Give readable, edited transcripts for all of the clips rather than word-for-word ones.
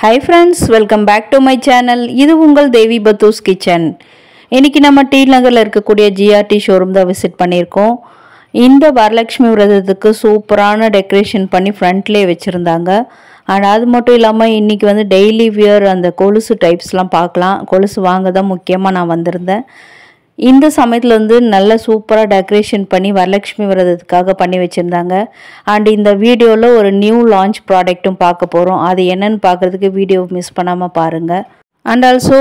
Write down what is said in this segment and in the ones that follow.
Hi friends, welcome back to my channel. இது உங்கள் தேவி பத்தூஸ் kitchen. இன்னைக்கு நம்ம டி நகர்ல இருக்கக்கூடிய ஜிஆர்டி ஷோரூம் தான் விசிட் பண்ணியிருக்கோம். இந்த வரலட்சுமி விரதத்துக்கு சூப்பரான டெக்கரேஷன் பண்ணி ஃப்ரண்ட்லேயே வச்சுருந்தாங்க. அண்ட் அது மட்டும் இல்லாமல் இன்றைக்கி வந்து டெய்லி வியர் அந்த கொலுசு டைப்ஸ்லாம் பார்க்கலாம். கொலுசு வாங்க தான் முக்கியமாக நான் வந்திருந்தேன். இந்த சமயத்தில் வந்து நல்ல சூப்பராக டெக்கரேஷன் பண்ணி வரலட்சுமி விரதத்துக்காக பண்ணி வச்சுருந்தாங்க. அண்ட் இந்த வீடியோவில் ஒரு நியூ லான்ச் ப்ராடக்ட்டும் பார்க்க போகிறோம். அது என்னென்னு பார்க்குறதுக்கு வீடியோ மிஸ் பண்ணாமல் பாருங்கள். அண்ட் ஆல்சோ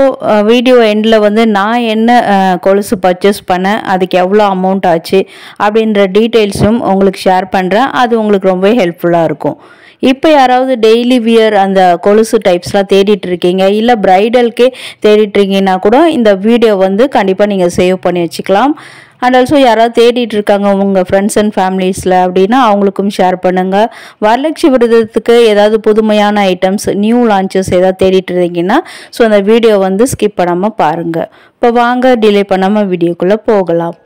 வீடியோ எண்டில் வந்து நான் என்ன கொலுசு பர்ச்சேஸ் பண்ணேன், அதுக்கு எவ்வளோ அமௌண்ட் ஆச்சு அப்படின்ற டீட்டெயில்ஸும் உங்களுக்கு ஷேர் பண்ணுறேன். அது உங்களுக்கு ரொம்பவே ஹெல்ப்ஃபுல்லாக இருக்கும். இப்போ யாராவது டெய்லி வியர் அந்த கொலுசு டைப்ஸ்லாம் தேடிட்டு இருக்கீங்க, இல்லை ப்ரைடலுக்கே தேடிட்டு இருக்கீங்கன்னா கூட இந்த வீடியோ வந்து கண்டிப்பாக நீங்கள் சேவ் பண்ணி வச்சுக்கலாம். அண்ட் ஆல்சோ யாராவது தேடிட்டு இருக்காங்க உங்கள் ஃப்ரெண்ட்ஸ் அண்ட் ஃபேமிலிஸில் அப்படின்னா அவங்களுக்கும் ஷேர் பண்ணுங்கள். வரலட்சுமி விரதத்துக்கு ஏதாவது புதுமையான ஐட்டம்ஸ் நியூ லான்ச்சஸ் ஏதாவது தேடிட்டு இருந்தீங்கன்னா ஸோ அந்த வீடியோ வந்து ஸ்கிப் பண்ணாமல் பாருங்கள். இப்போ வாங்க டிலே பண்ணாமல் வீடியோக்குள்ளே போகலாம்.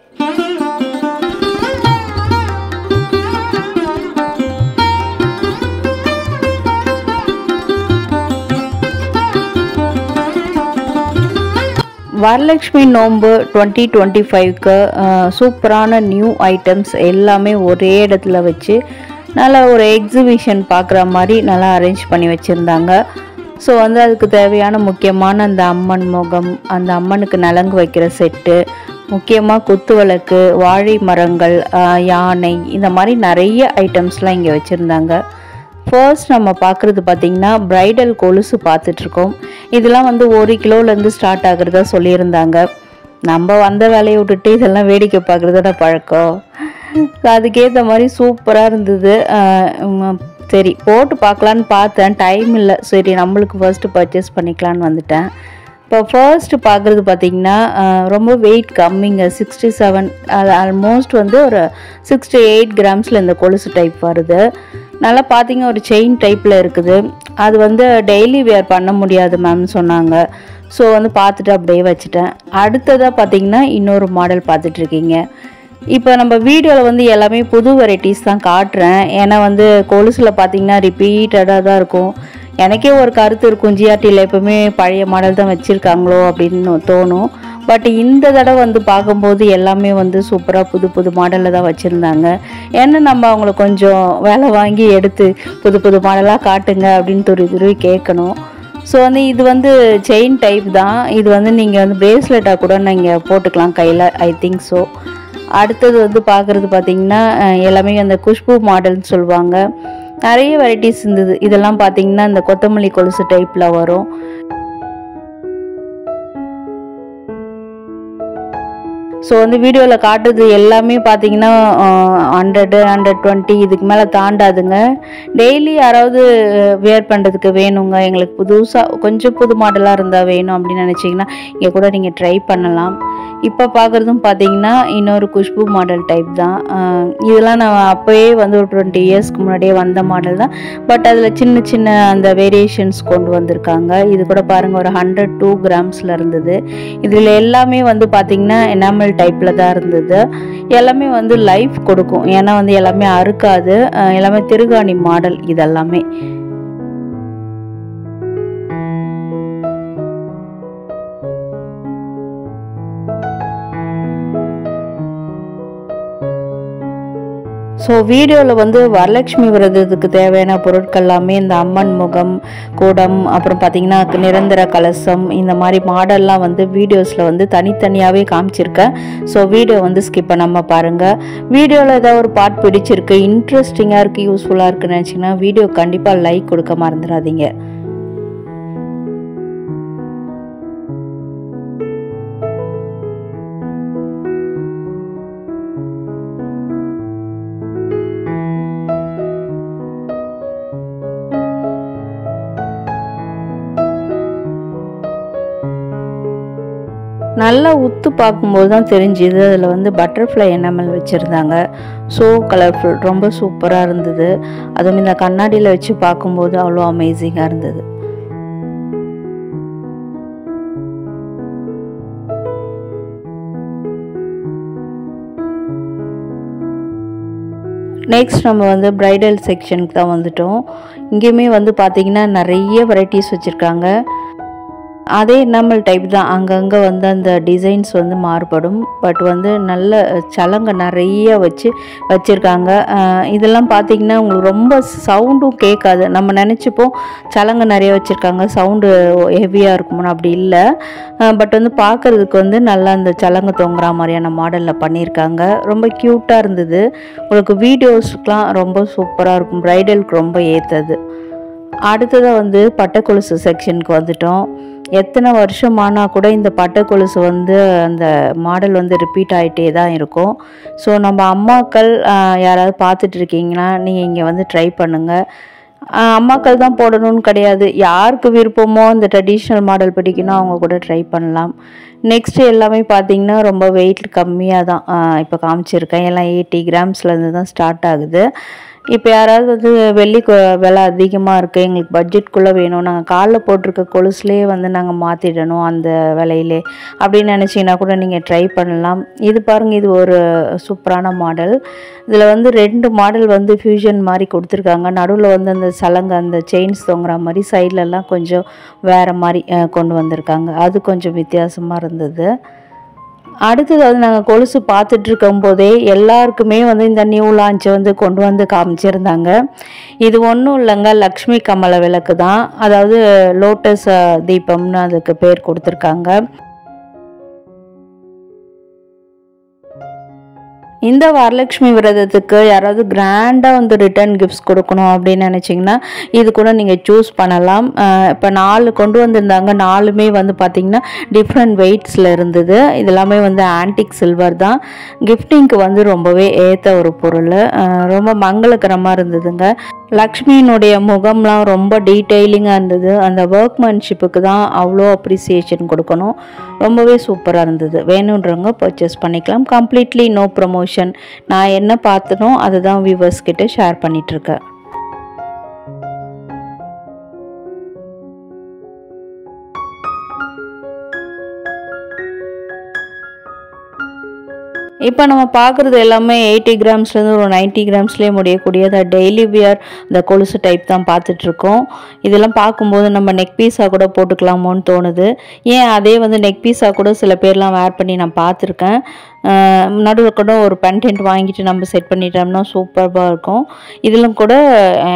வரலட்சுமி நோன்பு 2025க்கு சூப்பரான நியூ ஐட்டம்ஸ் எல்லாமே ஒரே இடத்துல வச்சு நல்லா ஒரு எக்ஸிபிஷன் பார்க்குற மாதிரி நல்லா அரேஞ்ச் பண்ணி வச்சுருந்தாங்க. ஸோ வந்து அதுக்கு தேவையான முக்கியமான அந்த அம்மன் முகம், அந்த அம்மனுக்கு நலங்கு வைக்கிற செட்டு, முக்கியமாக குத்து விளக்கு, வாழை மரங்கள், யானை, இந்த மாதிரி நிறைய ஐட்டம்ஸ்லாம் இங்கே வச்சுருந்தாங்க. ஃபர்ஸ்ட் நம்ம பார்க்குறது பார்த்திங்கன்னா ப்ரைடல் கொலுசு பார்த்துட்ருக்கோம். இதெல்லாம் வந்து 1 கிலோலேருந்து ஸ்டார்ட் ஆகுறதா சொல்லியிருந்தாங்க. நம்ம வந்த வேலையை விட்டுட்டு இதெல்லாம் வேடிக்கை பார்க்குறதோட பழக்கம். அதுக்கேற்ற மாதிரி சூப்பராக இருந்தது. சரி போட்டு பார்க்கலான்னு பார்த்தேன், டைம் இல்லை. சரி நம்மளுக்கு ஃபர்ஸ்ட்டு பர்ச்சேஸ் பண்ணிக்கலான்னு வந்துட்டேன். இப்போ ஃபர்ஸ்ட்டு பார்க்குறது பார்த்திங்கன்னா ரொம்ப வெயிட் கம்மிங்க, 67, அது ஆல்மோஸ்ட் வந்து ஒரு 68 கிராம்ஸில் இந்த கொலுசு டைப் வருது. நல்லா பார்த்தீங்க ஒரு செயின் டைப்பில் இருக்குது. அது வந்து டெய்லி வேர் பண்ண முடியாது மேம் சொன்னாங்க. ஸோ வந்து பார்த்துட்டு அப்படியே வச்சுட்டேன். அடுத்ததாக பார்த்தீங்கன்னா இன்னொரு மாடல் பார்த்துட்ருக்கீங்க. இப்போ நம்ம வீடியோவில் வந்து எல்லாமே புது வெரைட்டிஸ் தான் காட்டுறேன். ஏன்னா வந்து கொலுசில் பார்த்தீங்கன்னா ரிப்பீட்டடாக தான் இருக்கும். எனக்கே ஒரு கருத்து இருக்கும், ஜிஆர்டியில் எப்போவுமே பழைய மாடல் தான் வச்சுருக்காங்களோ அப்படின்னு தோணும். பட் இந்த தடவை வந்து பார்க்கும்போது எல்லாமே வந்து சூப்பராக புது புது மாடலில் தான் வச்சுருந்தாங்க. ஏன்னா நம்ம அவங்கள கொஞ்சம் வேலை வாங்கி எடுத்து புது புது மாடலாக காட்டுங்க அப்படின்னு துருவி கேட்கணும். ஸோ வந்து இது வந்து செயின் டைப் தான். இது வந்து நீங்கள் வந்து பிரேஸ்லெட்டாக கூட நீங்கள் போட்டுக்கலாம் கையில், ஐ திங்க் ஸோ. அடுத்தது வந்து பார்க்குறது பார்த்திங்கன்னா எல்லாமே அந்த குஷ்பு மாடல்னு சொல்லுவாங்க. நிறைய வெரைட்டிஸ் இருந்தது. இதெல்லாம் பார்த்திங்கன்னா இந்த கொத்தமல்லி கொலுசு டைப்பில் வரும். ஸோ வந்து வீடியோவில் காட்டுறது எல்லாமே பார்த்தீங்கன்னா 100, 120 இதுக்கு மேலே தாண்டாதுங்க. டெய்லி யாராவது வேர் பண்ணுறதுக்கு வேணுங்க, எங்களுக்கு புதுசாக கொஞ்சம் புது மாடலாக இருந்தால் வேணும் அப்படின்னு நினச்சிங்கன்னா இங்கே கூட நீங்கள் ட்ரை பண்ணலாம். இப்போ பார்க்குறதும் பார்த்தீங்கன்னா இன்னொரு குஷ்பு மாடல் டைப் தான். இதெல்லாம் நான் அப்போயே வந்து ஒரு 20 இயர்ஸ்க்கு முன்னாடியே வந்த மாடல் தான். பட் அதில் சின்ன சின்ன அந்த வேரியேஷன்ஸ் கொண்டு வந்திருக்காங்க. இது கூட பாருங்கள் ஒரு 102 கிராம்ஸில் இருந்தது. இதில் எல்லாமே வந்து பார்த்திங்கன்னா எனாமல் டைப்பில் தான் இருந்தது. எல்லாமே வந்து லைஃப் கொடுக்கும். ஏன்னா வந்து எல்லாமே அறுக்காது. எல்லாமே திருகாணி மாடல் இதெல்லாமே. ஸோ வீடியோவில் வந்து வரலட்சுமி விரதத்துக்கு தேவையான பொருட்கள் எல்லாமே இந்த அம்மன் முகம், கூடம், அப்புறம் பார்த்திங்கன்னா நிரந்தர கலசம், இந்த மாதிரி மாடல்லாம் வந்து வீடியோஸில் வந்து தனித்தனியாகவே காமிச்சிருக்கேன். ஸோ வீடியோ வந்து ஸ்கிப் பண்ணாமல் பாருங்கள். வீடியோவில் ஏதாவது ஒரு பார்ட் பிடிச்சிருக்கு, இன்ட்ரெஸ்டிங்காக இருக்குது, யூஸ்ஃபுல்லாக இருக்குன்னு நினச்சிங்கன்னா வீடியோ கண்டிப்பாக லைக் கொடுக்க மறந்துடாதீங்க. நல்லா உத்து பார்க்கும்போது தான் தெரிஞ்சுது அதில் வந்து பட்டர்ஃப்ளை எனாமல் வச்சுருந்தாங்க. ஸோ கலர்ஃபுல், ரொம்ப சூப்பராக இருந்தது. அதுவும் இந்த கண்ணாடியில் வச்சு பார்க்கும்போது அவ்வளோ அமேசிங்காக இருந்தது. நெக்ஸ்ட் நம்ம வந்து பிரைடல் செக்ஷனுக்கு தான் வந்துட்டோம். இங்கேயுமே வந்து பார்த்திங்கன்னா நிறைய வெரைட்டிஸ் வச்சுருக்காங்க. அதே எனாமல் டைப் தான், அங்கங்கே வந்து அந்த டிசைன்ஸ் வந்து மாறுபடும். பட் வந்து நல்ல சலங்கை நிறைய வச்சுருக்காங்க. இதெல்லாம் பார்த்திங்கன்னா உங்களுக்கு ரொம்ப சவுண்டும் கேட்காது. நம்ம நினச்சிப்போம் சலங்கை நிறைய வச்சுருக்காங்க சவுண்டு ஹெவியாக இருக்குமோன்னு, அப்படி இல்லை. பட் வந்து பார்க்குறதுக்கு வந்து நல்லா அந்த சலங்கை தொங்குற மாதிரியான மாடலில் பண்ணியிருக்காங்க. ரொம்ப க்யூட்டாக இருந்தது. உங்களுக்கு வீடியோஸ்க்கெலாம் ரொம்ப சூப்பராக இருக்கும். ப்ரைடலுக்கு ரொம்ப ஏற்றது. அடுத்ததாக வந்து பட்டை கொலுசு செக்ஷனுக்கு வந்துட்டோம். எத்தனை வருஷம் ஆனால் கூட இந்த பட்டை கொலுசு வந்து அந்த மாடல் வந்து ரிப்பீட் ஆகிட்டே தான் இருக்கும். ஸோ நம்ம அம்மாக்கள் யாராவது பார்த்துட்டு இருக்கீங்கன்னா நீங்கள் இங்கே வந்து ட்ரை பண்ணுங்கள். அம்மாக்கள் தான் போடணும்னு கிடையாது, யாருக்கு விருப்பமோ இந்த ட்ரெடிஷ்னல் மாடல் பிடிக்கணும் அவங்க கூட ட்ரை பண்ணலாம். நெக்ஸ்ட்டு எல்லாமே பார்த்திங்கன்னா ரொம்ப வெயிட் கம்மியாக தான் இப்போ காமிச்சிருக்கேன். எல்லாம் 80 கிராம்ஸ்லேருந்து தான் ஸ்டார்ட் ஆகுது. இப்போ யாராவது வந்து வெள்ளி விலை அதிகமாக இருக்குது, எங்களுக்கு பட்ஜெட்குள்ளே வேணும், நாங்கள் காலில் போட்டிருக்க கொலுசுலேயே வந்து நாங்கள் மாற்றிடணும் அந்த விலையிலே அப்படின்னு நினச்சிங்கன்னா கூட நீங்கள் ட்ரை பண்ணலாம். இது பாருங்கள், இது ஒரு சூப்பரான மாடல். இதில் வந்து 2 மாடல் வந்து ஃபியூஷன் மாதிரி கொடுத்துருக்காங்க. நடுவில் வந்து அந்த சலங்கை அந்த செயின்ஸ் தொங்குற மாதிரி, சைட்லலாம் கொஞ்சம் வேறு மாதிரி கொண்டு வந்திருக்காங்க. அது கொஞ்சம் வித்தியாசமாக இருந்தது. அடுத்தது வந்து நாங்கள் கொலுசு பார்த்துட்ருக்கும் போதே எல்லாருக்குமே வந்து இந்த நியூ லான்ச்சை வந்து கொண்டு வந்து காமிச்சிருந்தாங்க. இது ஒன்றும் இல்லைங்க, லக்ஷ்மி கமல விளக்கு தான். அதாவது லோட்டஸ் தீபம்னு அதுக்கு பேர் கொடுத்துருக்காங்க. இந்த வரலட்சுமி விரதத்துக்கு யாராவது கிராண்டாக வந்து ரிட்டர்ன் கிஃப்ட்ஸ் கொடுக்கணும் அப்படின்னு நினச்சிங்கன்னா இது கூட நீங்கள் சூஸ் பண்ணலாம். இப்போ 4 கொண்டு வந்திருந்தாங்க. 4மே வந்து பார்த்திங்கன்னா டிஃப்ரெண்ட் வெயிட்ஸில் இருந்தது. இதெல்லாமே வந்து ஆன்டிக் சில்வர் தான். கிஃப்டிங்க்கு வந்து ரொம்பவே ஏற்ற ஒரு பொருள். ரொம்ப மங்களகரமாக இருந்ததுங்க. லக்ஷ்மியினுடைய முகம்லாம் ரொம்ப டீட்டெயிலிங்காக இருந்தது. அந்த ஒர்க்மேன்ஷிப்புக்கு தான் அவ்வளோ அப்ரிசியேஷன் கொடுக்கணும். ரொம்பவே சூப்பராக இருந்தது. வேணுன்றவங்க பர்ச்சேஸ் பண்ணிக்கலாம். Completely no promotion. நான் என்ன பார்த்தனோ அதை தான் வியூவர்ஸ் கிட்ட ஷேர் பண்ணிகிட்ருக்கேன். இப்போ நம்ம பார்க்குறது எல்லாமே 80 கிராம்ஸ்லேருந்து ஒரு 90 கிராம்ஸ்லேயே முடியக்கூடிய அந்த டெய்லி வியர் இந்த கொலுசு டைப் தான் பார்த்துட்ருக்கோம். இதெல்லாம் பார்க்கும்போது நம்ம நெக் பீஸாக கூட போட்டுக்கலாமோன்னு தோணுது. ஏன் அதே வந்து நெக் பீஸாக கூட சில பேர்லாம் வேர் பண்ணி நான் பார்த்துருக்கேன். நடுவில் கூட ஒரு பென்டென்ட் வாங்கிட்டு நம்ம செட் பண்ணிட்டோம்னா சூப்பராக இருக்கும். இதிலும் கூட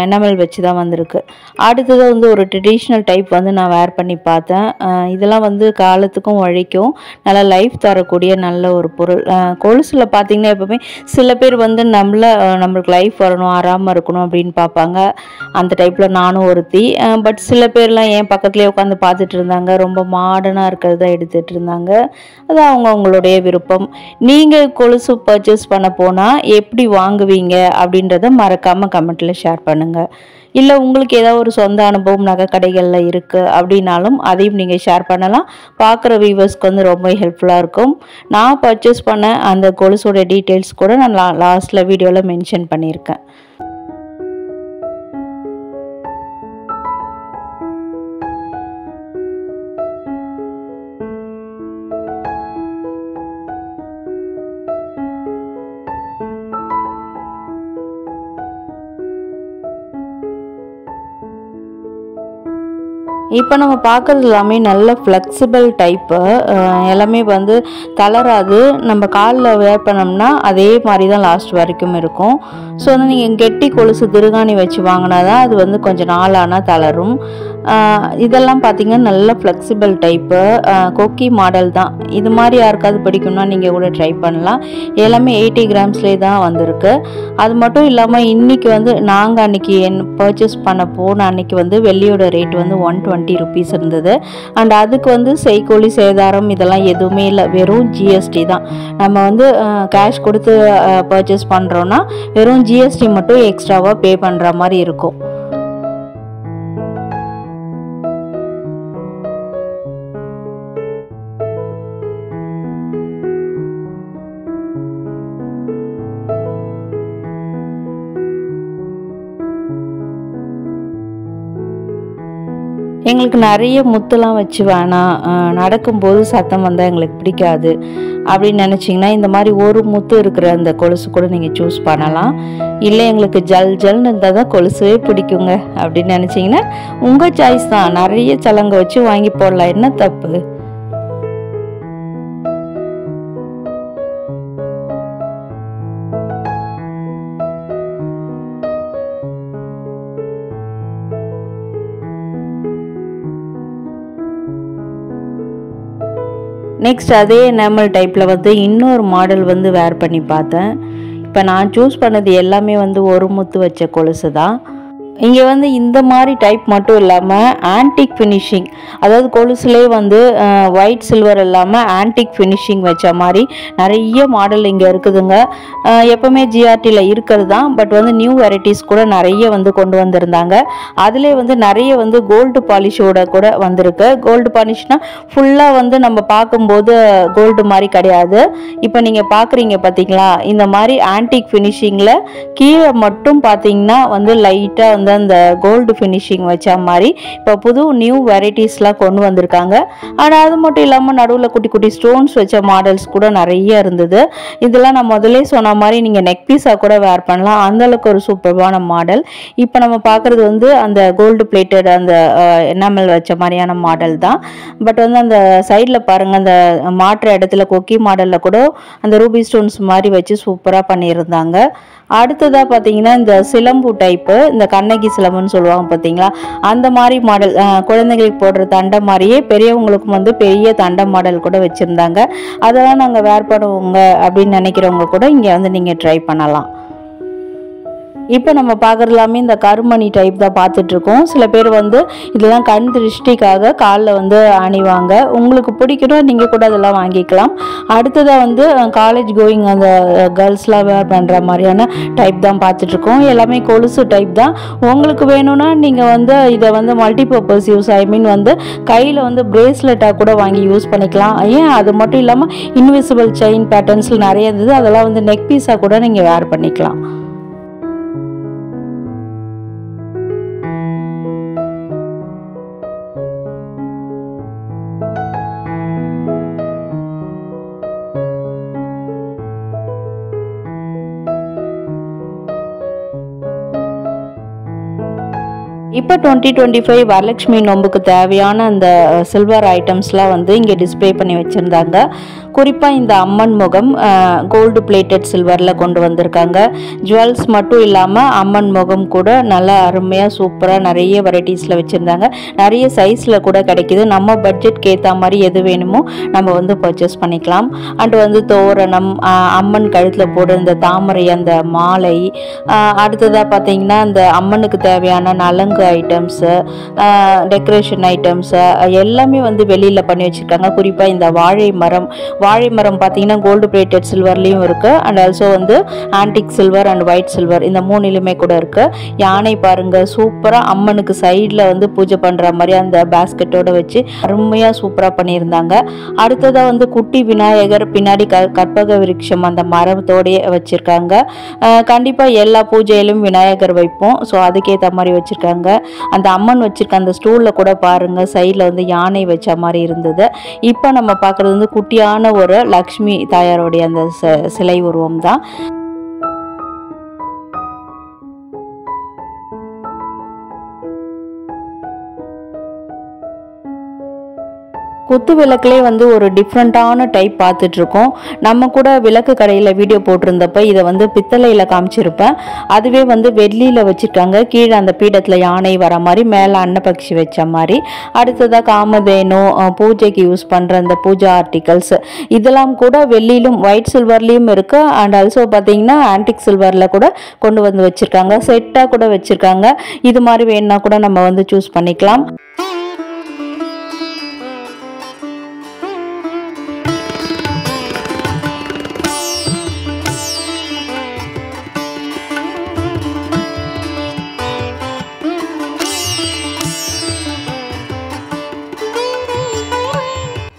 எனாமல் வச்சு தான் வந்திருக்கு. அடுத்தது வந்து ஒரு ட்ரெடிஷ்னல் டைப் வந்து நான் வேர் பண்ணி பார்த்தேன். இதெல்லாம் வந்து காலத்துக்கும் உழைக்கும், நல்லா லைஃப் தரக்கூடிய நல்ல ஒரு பொருள். கொலுசில் பார்த்திங்கன்னா எப்போவுமே சில பேர் வந்து நம்மளுக்கு லைஃப் வரணும், ஆறாமல் இருக்கணும் அப்படின்னு பார்ப்பாங்க. அந்த டைப்பில் நானும் ஒருத்தி. பட் சில பேர்லாம் என் பக்கத்துலேயே உட்காந்து பார்த்துட்டு இருந்தாங்க. ரொம்ப மாடர்னாக இருக்கிறத எடுத்துகிட்டு இருந்தாங்க. அது அவங்களுடைய விருப்பம். நீங்கள் கொலுசு பர்ச்சேஸ் பண்ண போனால் எப்படி வாங்குவீங்க அப்படின்றத மறக்காமல் கமெண்ட்டில் ஷேர் பண்ணுங்கள். இல்லை உங்களுக்கு ஏதாவது ஒரு சொந்த அனுபவம் நகை கடைகளில் இருக்குது அப்படின்னாலும் அதையும் நீங்கள் ஷேர் பண்ணலாம். பார்க்குற வியூவர்ஸ்க்கு வந்து ரொம்ப ஹெல்ப்ஃபுல்லாக இருக்கும். நான் பர்ச்சேஸ் பண்ண அந்த கொலுசோட டீட்டெயில்ஸ் கூட நான் லாஸ்ட்டில் வீடியோவில் மென்ஷன் பண்ணியிருக்கேன். இப்போ நம்ம பார்க்குறது எல்லாமே நல்ல ஃப்ளெக்சிபிள் டைப்பு. எல்லாமே வந்து தளராது. நம்ம காலில் வேர் பண்ணோம்னா அதே மாதிரி தான் லாஸ்ட் வரைக்கும் இருக்கும். ஸோ வந்து நீங்கள் கெட்டி கொலுசு திருகாணி வச்சு வாங்கினா தான் அது வந்து கொஞ்சம் நாளானால் தளரும். இதெல்லாம் பார்த்திங்கன்னா நல்ல ஃப்ளெக்சிபிள் டைப்பு, கொக்கி மாடல் தான். இது மாதிரி யாருக்காவது பிடிக்கும்னா நீங்கள் கூட ட்ரை பண்ணலாம். எல்லாமே 80 கிராம்ஸ்லேயே தான் வந்திருக்கு. அது மட்டும் இல்லாமல் இன்றைக்கி வந்து நாங்கள் அன்றைக்கி பர்ச்சேஸ் பண்ண போன அன்றைக்கி வந்து வெள்ளியோட ரேட் வந்து 120 ருபீஸ் இருந்தது. அண்ட் அதுக்கு வந்து செய்கூலி சேதாரம் இதெல்லாம் எதுவுமே இல்லை, வெறும் ஜிஎஸ்டி தான். நம்ம வந்து கேஷ் கொடுத்து பர்ச்சேஸ் பண்ணுறோன்னா வெறும் ஜிஎஸ்டி மட்டும் எக்ஸ்ட்ராவாக பே பண்ணுற மாதிரி இருக்கும். எங்களுக்கு நிறைய முத்துலாம் வச்சு வேணாம், நடக்கும்போது சத்தம் வந்தால் எங்களுக்கு பிடிக்காது அப்படின்னு நினச்சிங்கன்னா இந்த மாதிரி ஒரு முத்து இருக்கிற அந்த கொலுசு கூட நீங்கள் சூஸ் பண்ணலாம். இல்லை எங்களுக்கு ஜல் ஜல்னு இருந்தால் தான் கொலுசே பிடிக்குங்க அப்படின்னு நினச்சிங்கன்னா உங்கள் சாய்ஸ் தான். நிறைய சலங்க வச்சு வாங்கி போடலாம், என்ன தப்பு. நெக்ஸ்ட் அதே எனாமல் டைப்பில் வந்து இன்னொரு மாடல் வந்து வேர் பண்ணி பார்த்தேன். இப்போ நான் சூஸ் பண்ணது எல்லாமே வந்து ஒரு முத்து வச்ச கொலுசு தான். இங்கே வந்து இந்த மாதிரி டைப் மட்டும் இல்லாமல் ஆன்டிக் ஃபினிஷிங், அதாவது கொலுசுலேயே வந்து ஒயிட் சில்வர் இல்லாமல் ஆன்டிக் ஃபினிஷிங் வச்ச மாதிரி நிறைய மாடல் இங்கே இருக்குதுங்க. எப்போவுமே ஜிஆர்டியில் இருக்கிறது தான், பட் வந்து நியூ வெரைட்டிஸ் கூட நிறைய வந்து கொண்டு வந்திருந்தாங்க. அதிலே வந்து நிறைய வந்து கோல்டு பாலிஷோட கூட வந்திருக்கு. கோல்டு பாலிஷ்னால் ஃபுல்லாக வந்து நம்ம பார்க்கும்போது கோல்டு மாதிரி கிடையாது. இப்போ நீங்கள் பார்க்குறீங்க பார்த்தீங்களா, இந்த மாதிரி ஆன்டிக் ஃபினிஷிங்கில் கீழே மட்டும் பார்த்தீங்கன்னா வந்து லைட்டாக வந்து அந்த கோல்டு ஃபினிஷிங் வச்ச மாதிரி இப்போ புது நியூ வெரைட்டிஸ்லாம் கொண்டு வந்திருக்காங்க. ஆனால் அது மட்டும் இல்லாமல் நடுவில் குட்டி குட்டி ஸ்டோன்ஸ் வச்ச மாடல்ஸ் கூட நிறைய இருந்தது. இதெல்லாம் நான் முதலே சொன்ன மாதிரி நீங்கள் நெக் பீஸாக கூட வேர் பண்ணலாம், அந்தளவுக்கு ஒரு சூப்பர்வான மாடல். இப்போ நம்ம பார்க்குறது வந்து அந்த கோல்டு பிளேட்டட் அந்த எனாமல் வச்ச மாதிரியான மாடல் தான். பட் வந்து அந்த சைடில் பாருங்கள், அந்த மாற்ற இடத்துல கொக்கி மாடலில் கூட அந்த ரூபி ஸ்டோன்ஸ் மாதிரி வச்சு சூப்பராக பண்ணியிருந்தாங்க. அடுத்ததாக பார்த்தீங்கன்னா இந்த சிலம்பு டைப்பு, இந்த கண்ணகி சிலம்புன்னு சொல்லுவாங்க பார்த்தீங்களா, அந்த மாதிரி மாடல் குழந்தைங்களுக்கு போடுற தண்டை மாதிரியே பெரியவங்களுக்கும் வந்து பெரிய தண்டை மாடல் கூட வச்சுருந்தாங்க. அதெல்லாம் நாங்கள் வேர் பண்ணுவோங்க அப்படின்னு நினைக்கிறவங்க கூட இங்கே வந்து நீங்கள் ட்ரை பண்ணலாம். இப்போ நம்ம பார்க்குறது எல்லாமே இந்த கருமணி டைப் தான் பார்த்துட்ருக்கோம். சில பேர் வந்து இதெல்லாம் கண் திருஷ்டிக்காக காலில் வந்து அணிவாங்க. உங்களுக்கு பிடிக்கணும் நீங்கள் கூட அதெல்லாம் வாங்கிக்கலாம். அடுத்ததாக வந்து காலேஜ் கோயிங் அந்த கேர்ள்ஸ்லாம் வேர் பண்ணுற மாதிரியான டைப் தான் பார்த்துட்ருக்கோம். எல்லாமே கொலுசு டைப் தான். உங்களுக்கு வேணும்னா நீங்கள் வந்து இதை வந்து மல்டிபர்பஸ் யூஸ், ஐ மீன் வந்து கையில் வந்து பிரேஸ்லெட்டாக கூட வாங்கி யூஸ் பண்ணிக்கலாம். ஏன் அது மட்டும் இல்லாமல் இன்விசிபிள் செயின் பேட்டர்ன்ஸில் நிறைய இருந்தது, அதெல்லாம் வந்து நெக் பீஸாக கூட நீங்கள் வேர் பண்ணிக்கலாம். இப்போ 2025 வரலட்சுமி நோம்புக்கு தேவையான அந்த சில்வர் ஐட்டம்ஸ்லாம் வந்து இங்கே டிஸ்பிளே பண்ணி வச்சுருந்தாங்க. குறிப்பாக இந்த அம்மன் முகம் கோல்டு பிளேட்டட் சில்வரில் கொண்டு வந்திருக்காங்க. ஜுவல்ஸ் மட்டும் இல்லாமல் அம்மன் முகம் கூட நல்லா அருமையாக சூப்பராக நிறைய வெரைட்டிஸில் வச்சுருந்தாங்க. நிறைய சைஸில் கூட கிடைக்கிது. நம்ம பட்ஜெட்க்கு ஏற்ற மாதிரி எது வேணுமோ நம்ம வந்து பர்ச்சேஸ் பண்ணிக்கலாம். அண்ட் வந்து தோரணம், அம்மன் கழுத்தில் போடுற இந்த தாமரை அந்த மாலை, அடுத்ததாக பார்த்தீங்கன்னா அந்த அம்மனுக்கு தேவையான நலங்கு ஐட்டம்ஸு, டெக்கரேஷன் ஐட்டம்ஸு எல்லாமே வந்து வெளியில் பண்ணி வச்சுருக்காங்க. குறிப்பாக இந்த வாழை மரம் பார்த்தீங்கன்னா கோல்டு பிளேட்டட் சில்வர்லேயும் இருக்குது, அண்ட் ஆல்சோ வந்து antique silver and white silver இந்த மூணுலையுமே கூட இருக்குது. யானை பாருங்கள், சூப்பராக அம்மனுக்கு சைடில் வந்து பூஜை பண்ணுற மாதிரி அந்த பேஸ்கெட்டோடு வச்சு அருமையாக சூப்பராக பண்ணியிருந்தாங்க. அடுத்ததாக வந்து குட்டி விநாயகர், பின்னாடி கற்பக விருட்சம் அந்த மரத்தோடையே வச்சுருக்காங்க. கண்டிப்பாக எல்லா பூஜையிலும் விநாயகர் வைப்போம், ஸோ அதுக்கேற்ற மாதிரி வச்சுருக்காங்க. அந்த அம்மன் வச்சிருக்க அந்த ஸ்டூலில் கூட பாருங்க சைடில் வந்து யானை வச்ச மாதிரி இருந்தது. இப்போ நம்ம பார்க்குறது வந்து குட்டியான ஒரு லக்ஷ்மி தாயாருடைய அந்த சிலை உருவம் தான். குத்து விளக்குலேயே வந்து ஒரு டிஃப்ரெண்ட்டான டைப் பார்த்துட்ருக்கோம். நம்ம கூட விளக்கு கடையில் வீடியோ போட்டிருந்தப்போ இதை வந்து பித்தளையில் காமிச்சிருப்பேன். அதுவே வந்து வெள்ளியில் வச்சுருக்காங்க. கீழே அந்த பீடத்தில் யானை வர மாதிரி, மேலே அன்னப்பக்ஷி வச்ச மாதிரி. அடுத்ததாக காமதேனு, பூஜைக்கு யூஸ் பண்ணுற அந்த பூஜா ஆர்டிகல்ஸ் இதெல்லாம் கூட வெள்ளியிலும் ஒயிட் சில்வர்லேயும் இருக்குது. அண்ட் ஆல்சோ பார்த்தீங்கன்னா ஆன்டிக் சில்வரில் கூட கொண்டு வந்து வச்சுருக்காங்க. செட்டாக கூட வச்சுருக்காங்க. இது மாதிரி வேணுன்னா கூட நம்ம வந்து சூஸ் பண்ணிக்கலாம்.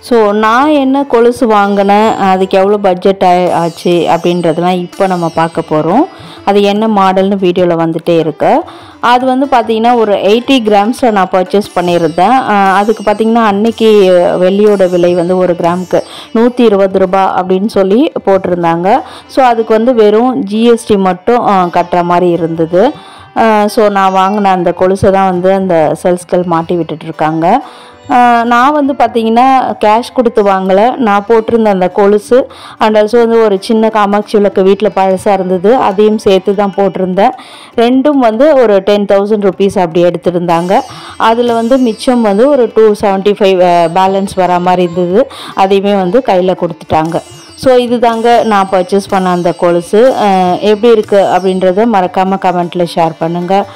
ஸோ நான் என்ன கொலுசு வாங்கினேன், அதுக்கு எவ்வளோ பட்ஜெட் ஆச்சு அப்படின்றதெல்லாம் இப்போ நம்ம பார்க்க போகிறோம். அது என்ன மாடல்னு வீடியோவில் வந்துட்டே இருக்கு. அது வந்து பார்த்திங்கன்னா ஒரு 80 கிராம்ஸில் நான் பர்ச்சேஸ் பண்ணியிருந்தேன். அதுக்கு பார்த்திங்கன்னா அன்னைக்கு வெள்ளியோட விலை வந்து ஒரு கிராமுக்கு 120 ரூபா அப்படின்னு சொல்லி போட்டிருந்தாங்க. ஸோ அதுக்கு வந்து வெறும் ஜிஎஸ்டி மட்டும் கட்டுற மாதிரி இருந்தது. ஸோ நான் வாங்கின அந்த கொலுசை தான் வந்து அந்த சேல்ஸ்கள் மாட்டி விட்டுட்ருக்காங்க. நான் வந்து பார்த்திங்கன்னா கேஷ் கொடுத்து வாங்கலை. நான் போட்டிருந்த அந்த கொலுசு அண்ட் ஆல்சோ வந்து ஒரு சின்ன காமாட்சி விளக்கு வீட்டில் பழசாக இருந்தது, அதையும் சேர்த்து தான் போட்டிருந்தேன். ரெண்டும் வந்து ஒரு 10,000 ருபீஸ் அப்படி எடுத்திருந்தாங்க. அதில் வந்து மிச்சம் வந்து ஒரு 275 பேலன்ஸ் வர மாதிரி இருந்தது. அதையுமே வந்து கையில் கொடுத்துட்டாங்க. ஸோ இது தாங்க நான் பர்ச்சேஸ் பண்ண அந்த கொலுசு. எப்படி இருக்குது அப்படின்றத மறக்காமல் கமெண்ட்டில் ஷேர் பண்ணுங்கள்.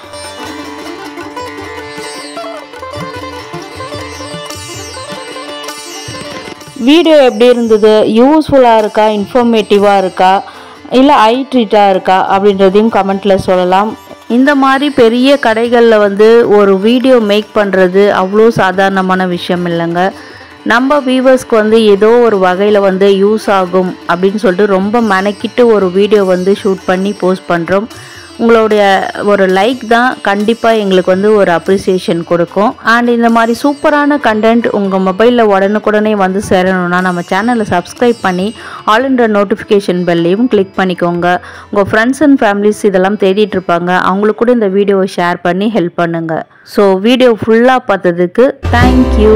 வீடியோ எப்படி இருந்தது, யூஸ்ஃபுல்லாக இருக்கா, இன்ஃபர்மேட்டிவாக இருக்கா, இல்லை ஐ ட்ரீட்டாக இருக்கா அப்படின்றதையும் கமெண்ட்டில் சொல்லலாம். இந்த மாதிரி பெரிய கடைகளில் வந்து ஒரு வீடியோ மேக் பண்ணுறது அவ்வளோ சாதாரணமான விஷயம் இல்லைங்க. நம்ம வியூவர்ஸ்க்கு வந்து ஏதோ ஒரு வகையில் வந்து யூஸ் ஆகும் அப்படின்னு சொல்லிட்டு ரொம்ப மெனக்கிட்டு ஒரு வீடியோ வந்து ஷூட் பண்ணி போஸ்ட் பண்ணுறோம். உங்களுடைய ஒரு லைக் தான் கண்டிப்பாக எங்களுக்கு வந்து ஒரு அப்ரிசியேஷன் கொடுக்கும். அண்ட் இந்த மாதிரி சூப்பரான கண்டென்ட் உங்கள் மொபைலில் உடனுக்குடனே வந்து சேரணும்னா நம்ம சேனலை சப்ஸ்கிரைப் பண்ணி ஆல் என்ற நோட்டிஃபிகேஷன் பெல்லையும் கிளிக் பண்ணிக்கோங்க. உங்கள் ஃப்ரெண்ட்ஸ் அண்ட் ஃபேமிலிஸ் இதெல்லாம் தேடிட்டு இருப்பாங்க, அவங்களுக்கு கூட இந்த வீடியோவை ஷேர் பண்ணி ஹெல்ப் பண்ணுங்கள். ஸோ வீடியோ ஃபுல்லாக பார்த்ததுக்கு தேங்க்யூ.